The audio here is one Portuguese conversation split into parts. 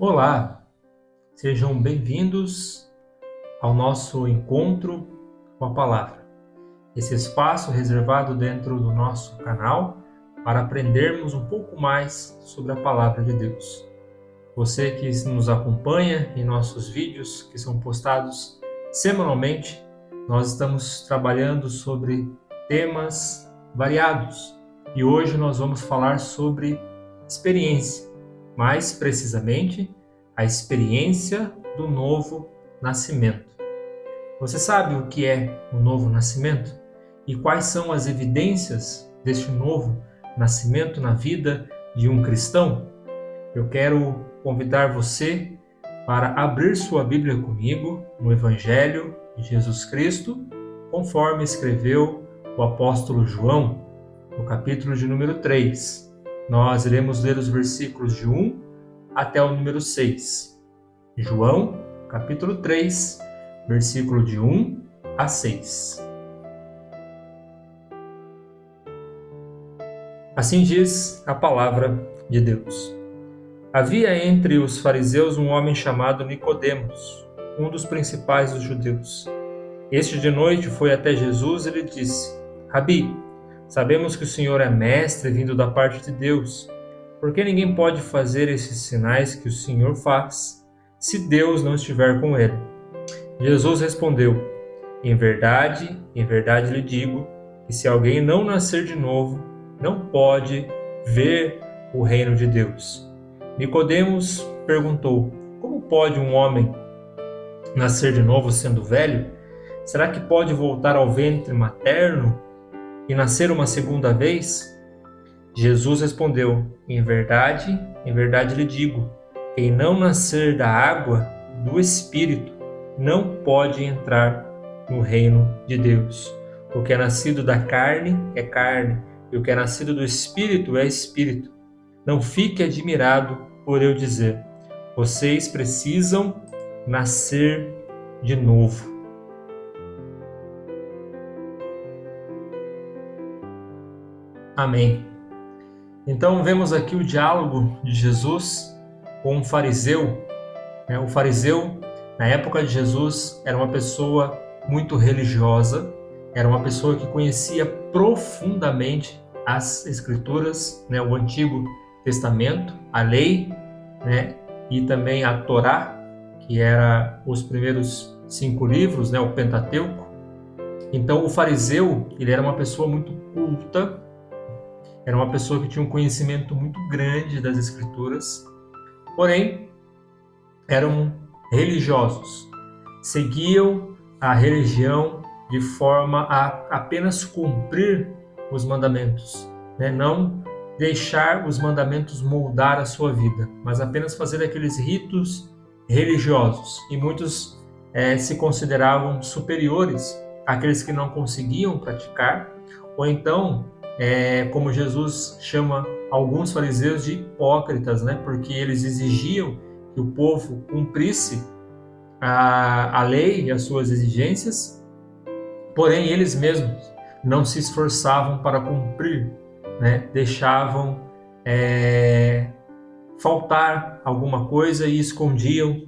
Olá, sejam bem-vindos ao nosso encontro com a Palavra. Esse espaço reservado dentro do nosso canal para aprendermos um pouco mais sobre a Palavra de Deus. Você que nos acompanha em nossos vídeos que são postados semanalmente, nós estamos trabalhando sobre temas variados e hoje nós vamos falar sobre experiência. Mais precisamente, a experiência do novo nascimento. Você sabe o que é o novo nascimento? E quais são as evidências deste novo nascimento na vida de um cristão? Eu quero convidar você para abrir sua Bíblia comigo no Evangelho de Jesus Cristo, conforme escreveu o apóstolo João, no capítulo de número 3. Nós iremos ler os versículos de 1 até o número 6. João, capítulo 3, versículo de 1 a 6. Assim diz a palavra de Deus. Havia entre os fariseus um homem chamado Nicodemos, um dos principais dos judeus. Este de noite foi até Jesus e lhe disse: Rabi, sabemos que o Senhor é mestre vindo da parte de Deus, porque ninguém pode fazer esses sinais que o Senhor faz, se Deus não estiver com ele. Jesus respondeu: em verdade lhe digo, que se alguém não nascer de novo, não pode ver o reino de Deus. Nicodemos perguntou: como pode um homem nascer de novo sendo velho? Será que pode voltar ao ventre materno e nascer uma segunda vez? Jesus respondeu: em verdade lhe digo, quem não nascer da água, do Espírito, não pode entrar no reino de Deus. O que é nascido da carne é carne, e o que é nascido do Espírito é Espírito. Não fique admirado por eu dizer: vocês precisam nascer de novo. Amém. Então vemos aqui o diálogo de Jesus com um fariseu. O fariseu, na época de Jesus, era uma pessoa muito religiosa, era uma pessoa que conhecia profundamente as Escrituras, o Antigo Testamento, a lei, e também a Torá, que era os primeiros 5 livros, o Pentateuco. Então o fariseu, ele era uma pessoa muito culta, era uma pessoa que tinha um conhecimento muito grande das Escrituras, porém, eram religiosos, seguiam a religião de forma a apenas cumprir os mandamentos, não deixar os mandamentos moldar a sua vida, mas apenas fazer aqueles ritos religiosos. E muitos se consideravam superiores àqueles que não conseguiam praticar, ou então, como Jesus chama alguns fariseus de hipócritas, porque eles exigiam que o povo cumprisse a lei e as suas exigências, porém eles mesmos não se esforçavam para cumprir, deixavam faltar alguma coisa e escondiam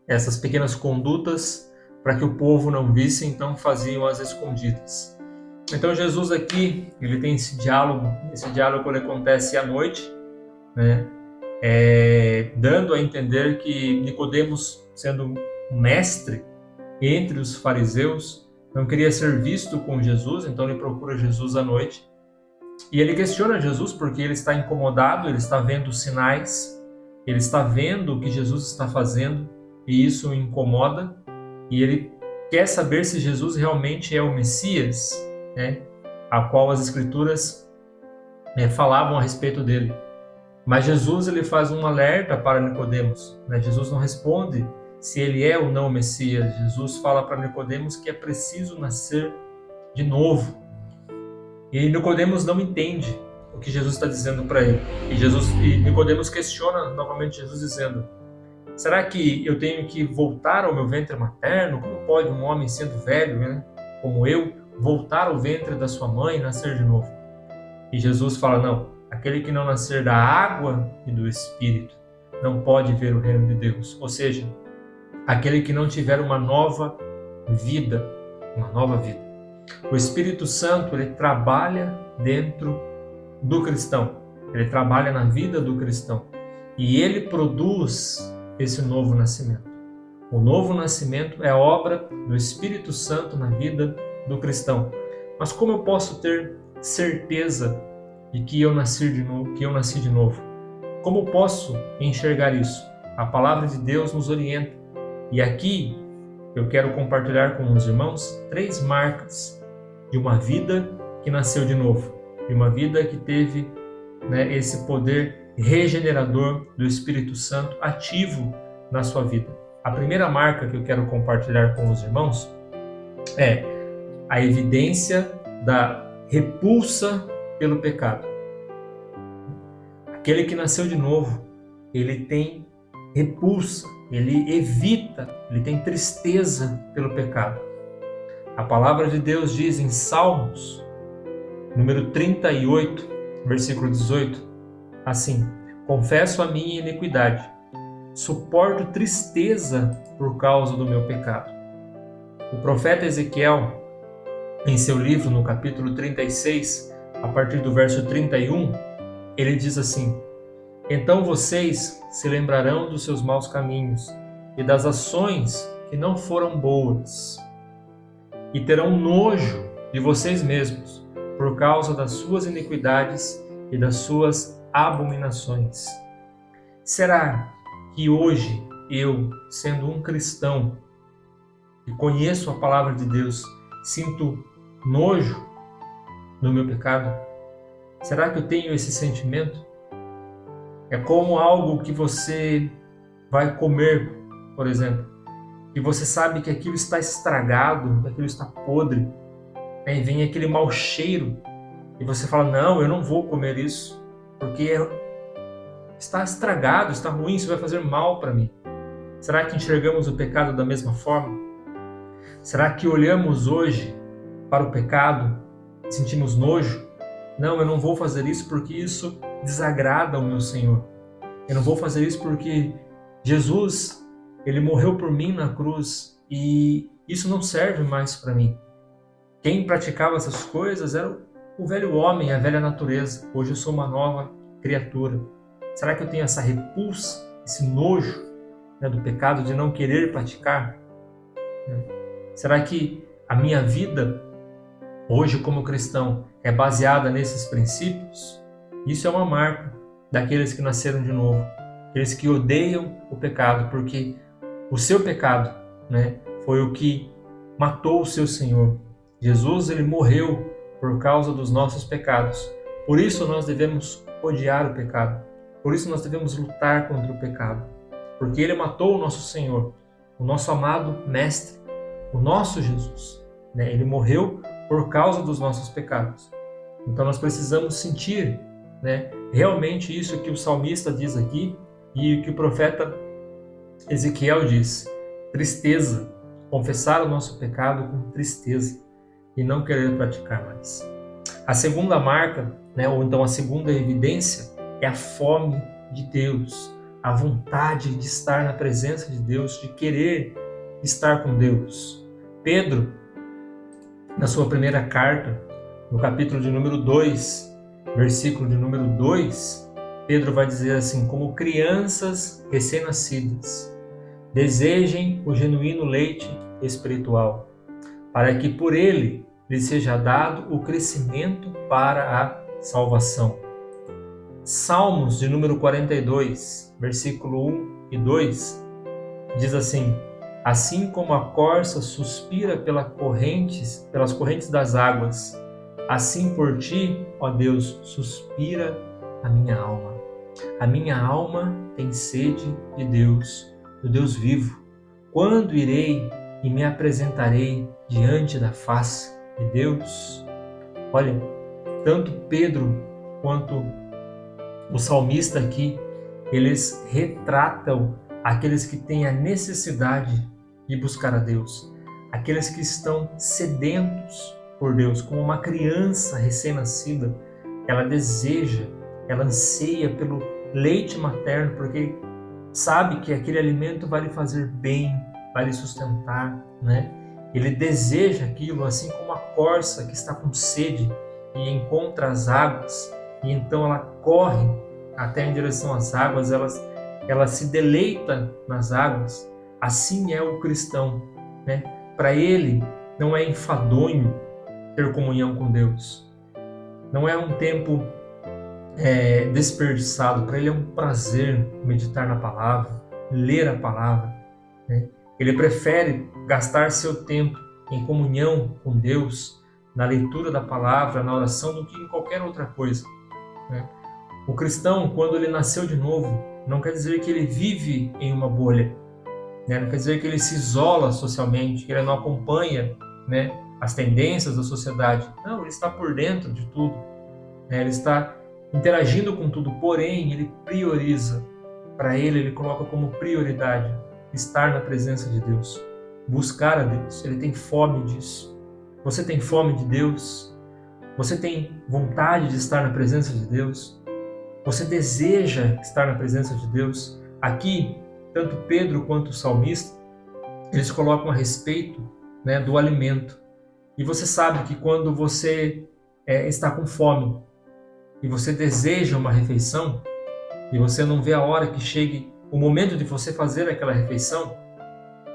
essas pequenas condutas para que o povo não visse, então faziam as escondidas. Então Jesus aqui, ele tem esse diálogo ele acontece à noite, dando a entender que Nicodemos, sendo um mestre entre os fariseus, não queria ser visto com Jesus, então ele procura Jesus à noite. E ele questiona Jesus porque ele está incomodado, ele está vendo sinais, ele está vendo o que Jesus está fazendo, e isso o incomoda, e ele quer saber se Jesus realmente é o Messias, a qual as Escrituras falavam a respeito dele. Mas Jesus ele faz um alerta para Nicodemos. Jesus não responde se ele é ou não o Messias. Jesus fala para Nicodemos que é preciso nascer de novo. E Nicodemos não entende o que Jesus está dizendo para ele. E Nicodemos questiona novamente Jesus, dizendo: será que eu tenho que voltar ao meu ventre materno? Como pode um homem sendo velho, como eu, voltar ao ventre da sua mãe e nascer de novo? E Jesus fala: não, aquele que não nascer da água e do Espírito não pode ver o reino de Deus. Ou seja, aquele que não tiver uma nova vida. O Espírito Santo, ele trabalha dentro do cristão. Ele trabalha na vida do cristão. E ele produz esse novo nascimento. O novo nascimento é a obra do Espírito Santo na vida do cristão. Mas como eu posso ter certeza de que eu nasci de novo? Como posso enxergar isso? A palavra de Deus nos orienta. E aqui eu quero compartilhar com os irmãos 3 marcas de uma vida que nasceu de novo, de uma vida que teve, esse poder regenerador do Espírito Santo ativo na sua vida. A primeira marca que eu quero compartilhar com os irmãos é a evidência da repulsa pelo pecado. Aquele que nasceu de novo, ele tem repulsa, ele evita, ele tem tristeza pelo pecado. A palavra de Deus diz em Salmos, número 38, versículo 18, assim: confesso a minha iniquidade, suporto tristeza por causa do meu pecado. O profeta Ezequiel, em seu livro, no capítulo 36, a partir do verso 31, ele diz assim: então vocês se lembrarão dos seus maus caminhos e das ações que não foram boas, e terão nojo de vocês mesmos por causa das suas iniquidades e das suas abominações. Será que hoje eu, sendo um cristão e conheço a palavra de Deus, sinto nojo no meu pecado? Será que eu tenho esse sentimento? É como algo que você vai comer, por exemplo, e você sabe que aquilo está estragado, que aquilo está podre, e vem aquele mau cheiro, e você fala: não, eu não vou comer isso, porque está estragado, está ruim, isso vai fazer mal para mim. Será que enxergamos o pecado da mesma forma? Será que olhamos hoje para o pecado e sentimos nojo? Não, eu não vou fazer isso porque isso desagrada ao meu Senhor. Eu não vou fazer isso porque Jesus, ele morreu por mim na cruz e isso não serve mais para mim. Quem praticava essas coisas era o velho homem, a velha natureza. Hoje eu sou uma nova criatura. Será que eu tenho essa repulsa, esse nojo, do pecado, de não querer praticar? Será que a minha vida hoje como cristão é baseada nesses princípios? Isso é uma marca daqueles que nasceram de novo, aqueles que odeiam o pecado, porque o seu pecado, foi o que matou o seu Senhor. Jesus, ele morreu por causa dos nossos pecados. Por isso nós devemos odiar o pecado. Por isso nós devemos lutar contra o pecado. Porque ele matou o nosso Senhor, o nosso amado Mestre, o nosso Jesus. Ele morreu por causa dos nossos pecados. Então nós precisamos sentir, realmente isso que o salmista diz aqui e que o profeta Ezequiel diz: tristeza, confessar o nosso pecado com tristeza e não querer praticar mais. A segunda marca, ou então a segunda evidência, é a fome de Deus, a vontade de estar na presença de Deus, de querer estar com Deus. Pedro, na sua primeira carta, no capítulo de número 2, versículo de número 2, Pedro vai dizer assim: como crianças recém-nascidas, desejem o genuíno leite espiritual, para que por ele lhe seja dado o crescimento para a salvação. Salmos de número 42, versículo 1 e 2, diz assim: assim como a corça suspira pelas correntes das águas, assim por ti, ó Deus, suspira a minha alma. A minha alma tem sede de Deus, do Deus vivo. Quando irei e me apresentarei diante da face de Deus? Olha, tanto Pedro quanto o salmista aqui, eles retratam aqueles que têm a necessidade de buscar a Deus, aqueles que estão sedentos por Deus, como uma criança recém-nascida. Ela deseja, ela anseia pelo leite materno, porque sabe que aquele alimento vai lhe fazer bem, vai lhe sustentar, né? Ele deseja aquilo, assim como a corça que está com sede e encontra as águas, e então ela corre até em direção às águas, ela se deleita nas águas. Assim é o cristão, né? Para ele não é enfadonho ter comunhão com Deus, não é um tempo desperdiçado. Para ele é um prazer meditar na palavra, ler a palavra, né? Ele prefere gastar seu tempo em comunhão com Deus, na leitura da palavra, na oração, do que em qualquer outra coisa, né? O cristão, quando ele nasceu de novo, não quer dizer que ele vive em uma bolha, né? Não quer dizer que ele se isola socialmente, que ele não acompanha, né, as tendências da sociedade. Não, ele está por dentro de tudo, né? Ele está interagindo com tudo, porém ele prioriza. Para ele coloca como prioridade estar na presença de Deus, buscar a Deus. Ele tem fome disso. Você tem fome de Deus? Você tem vontade de estar na presença de Deus? Você deseja estar na presença de Deus? Aqui, tanto Pedro quanto o salmista, eles colocam a respeito, né, do alimento. E você sabe que quando você está com fome e você deseja uma refeição, e você não vê a hora que chegue o momento de você fazer aquela refeição,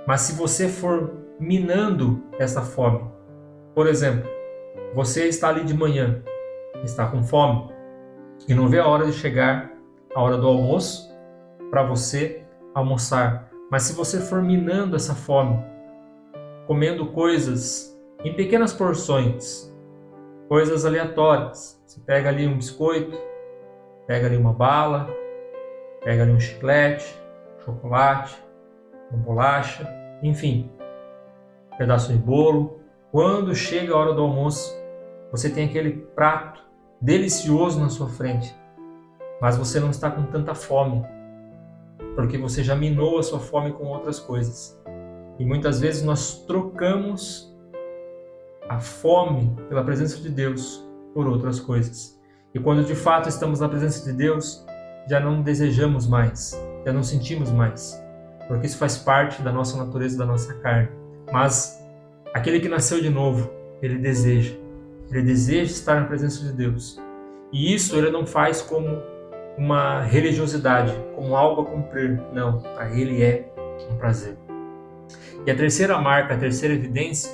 mas se você for minando essa fome, por exemplo, você está ali de manhã, está com fome, e não vê a hora de chegar a hora do almoço para você almoçar, mas se você for minando essa fome, comendo coisas em pequenas porções, coisas aleatórias, você pega ali um biscoito, pega ali uma bala, pega ali um chiclete, chocolate, uma bolacha, enfim, um pedaço de bolo. Quando chega a hora do almoço, você tem aquele prato delicioso na sua frente, mas você não está com tanta fome, porque você já minou a sua fome com outras coisas. E muitas vezes nós trocamos a fome pela presença de Deus por outras coisas. E quando de fato estamos na presença de Deus, já não desejamos mais, já não sentimos mais, porque isso faz parte da nossa natureza, da nossa carne. Mas aquele que nasceu de novo, ele deseja estar na presença de Deus. E isso ele não faz como uma religiosidade, como algo a cumprir. Não, para ele é um prazer. E a terceira marca, a terceira evidência,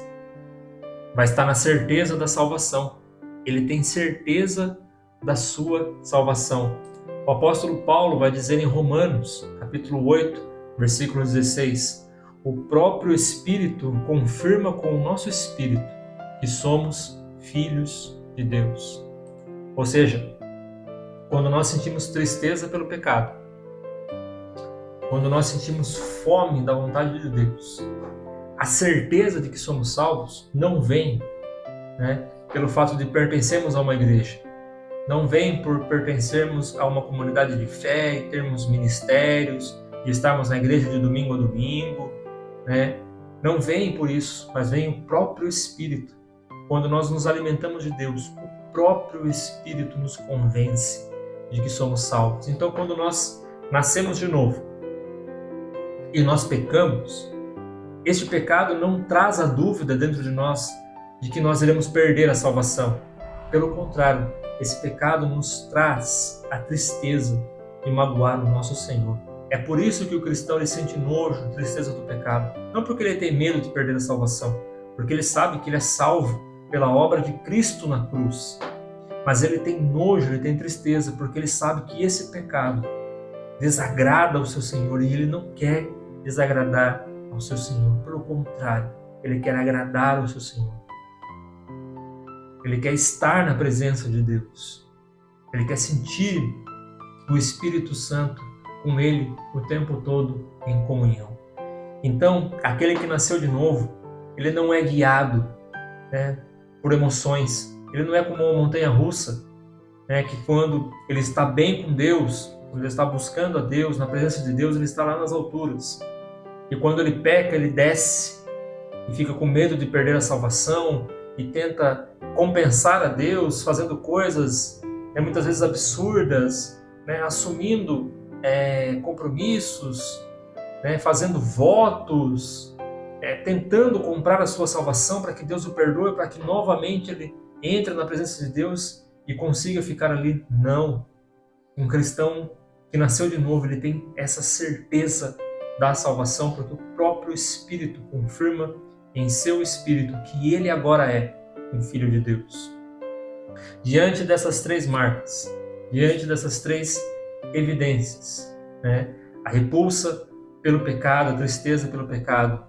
vai estar na certeza da salvação. Ele tem certeza da sua salvação. O apóstolo Paulo vai dizer em Romanos, capítulo 8, versículo 16, o próprio Espírito confirma com o nosso espírito que somos filhos de Deus. Ou seja, quando nós sentimos tristeza pelo pecado, quando nós sentimos fome da vontade de Deus, a certeza de que somos salvos não vem, né, pelo fato de pertencermos a uma igreja, não vem por pertencermos a uma comunidade de fé e termos ministérios e estarmos na igreja de domingo a domingo, né? Não vem por isso, mas vem o próprio Espírito. Quando nós nos alimentamos de Deus, o próprio Espírito nos convence de que somos salvos. Então, quando nós nascemos de novo e nós pecamos, este pecado não traz a dúvida dentro de nós de que nós iremos perder a salvação. Pelo contrário, esse pecado nos traz a tristeza de magoar o nosso Senhor. É por isso que o cristão ele sente nojo, tristeza do pecado. Não porque ele tem medo de perder a salvação, porque ele sabe que ele é salvo pela obra de Cristo na cruz. Mas ele tem nojo, ele tem tristeza, porque ele sabe que esse pecado desagrada ao seu Senhor e ele não quer desagradar ao seu Senhor. Pelo contrário, ele quer agradar ao seu Senhor. Ele quer estar na presença de Deus. Ele quer sentir o Espírito Santo com ele o tempo todo em comunhão. Então, aquele que nasceu de novo, ele não é guiado, né, por emoções. Ele não é como uma montanha-russa, né, que quando ele está bem com Deus, quando ele está buscando a Deus, na presença de Deus, ele está lá nas alturas. E quando ele peca, ele desce e fica com medo de perder a salvação e tenta compensar a Deus fazendo coisas muitas vezes absurdas, assumindo compromissos, fazendo votos, tentando comprar a sua salvação para que Deus o perdoe, para que novamente ele entre na presença de Deus e consiga ficar ali. Não. Um cristão que nasceu de novo, ele tem essa certeza da salvação, porque o próprio Espírito confirma em seu espírito que ele agora é um filho de Deus. Diante dessas três marcas, diante dessas três evidências, a repulsa pelo pecado, a tristeza pelo pecado,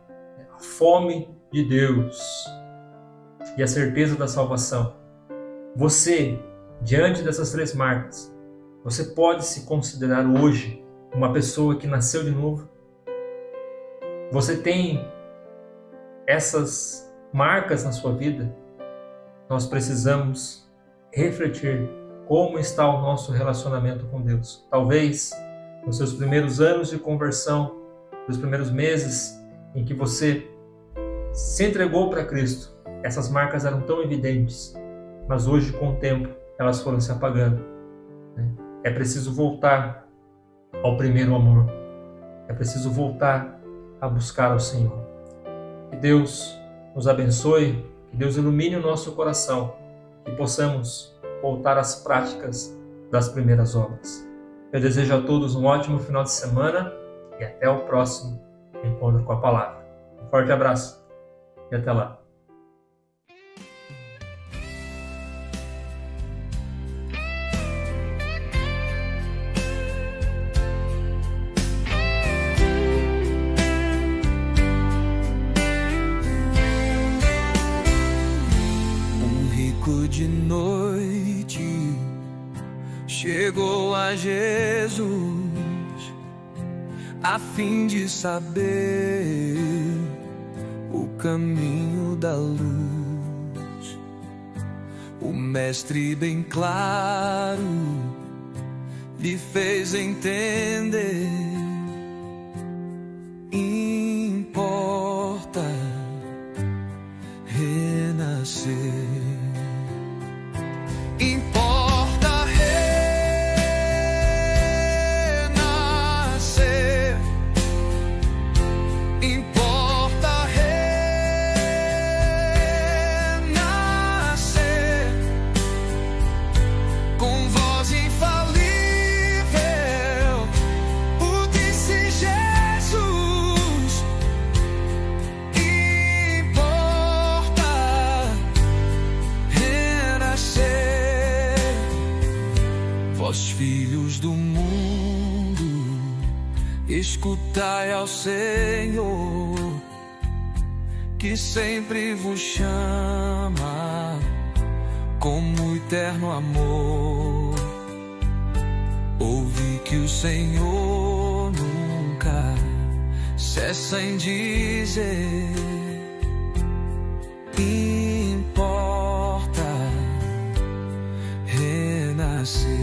a fome de Deus e a certeza da salvação, você, diante dessas três marcas, você pode se considerar hoje uma pessoa que nasceu de novo? Você tem essas marcas na sua vida? Nós precisamos refletir como está o nosso relacionamento com Deus. Talvez nos seus primeiros anos de conversão, nos primeiros meses em que você se entregou para Cristo, essas marcas eram tão evidentes, mas hoje, com o tempo, elas foram se apagando. É preciso voltar ao primeiro amor. É preciso voltar a buscar ao Senhor. Que Deus nos abençoe, que Deus ilumine o nosso coração, que possamos voltar às práticas das primeiras obras. Eu desejo a todos um ótimo final de semana e até o próximo encontro com a palavra. Um forte abraço e até lá. De noite chegou a Jesus a fim de saber o caminho da luz. O mestre bem claro lhe fez entender: importa renascer. Importa renascer, importa renascer, com voz infalível, o disse Jesus. Importa renascer. Vós, filhos do mundo, escutai ao Senhor, que sempre vos chama como eterno amor. Ouvi que o Senhor nunca cessa em dizer: importa renascer.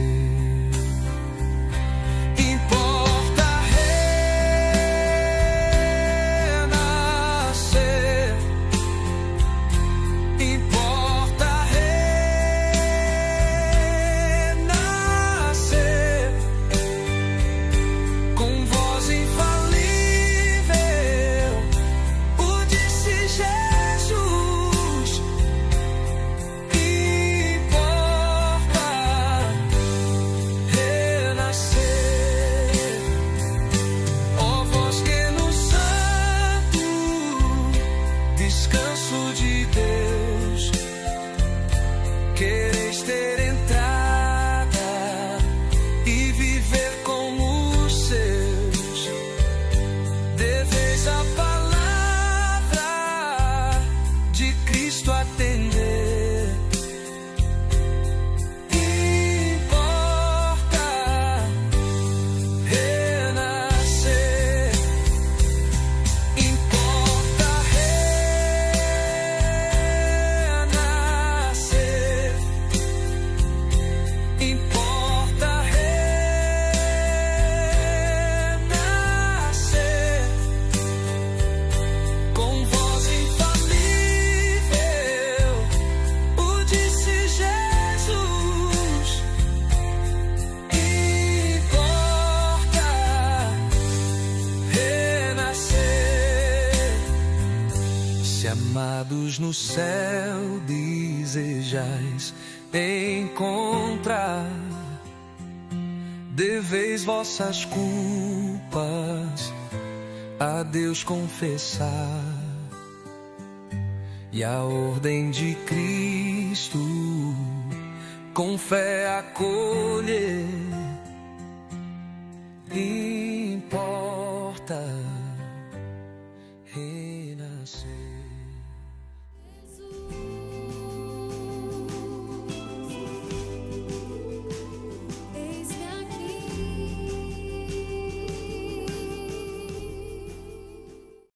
Disse pois no céu desejais encontrar. Deveis vossas culpas a Deus confessar, e a ordem de Cristo com fé acolher.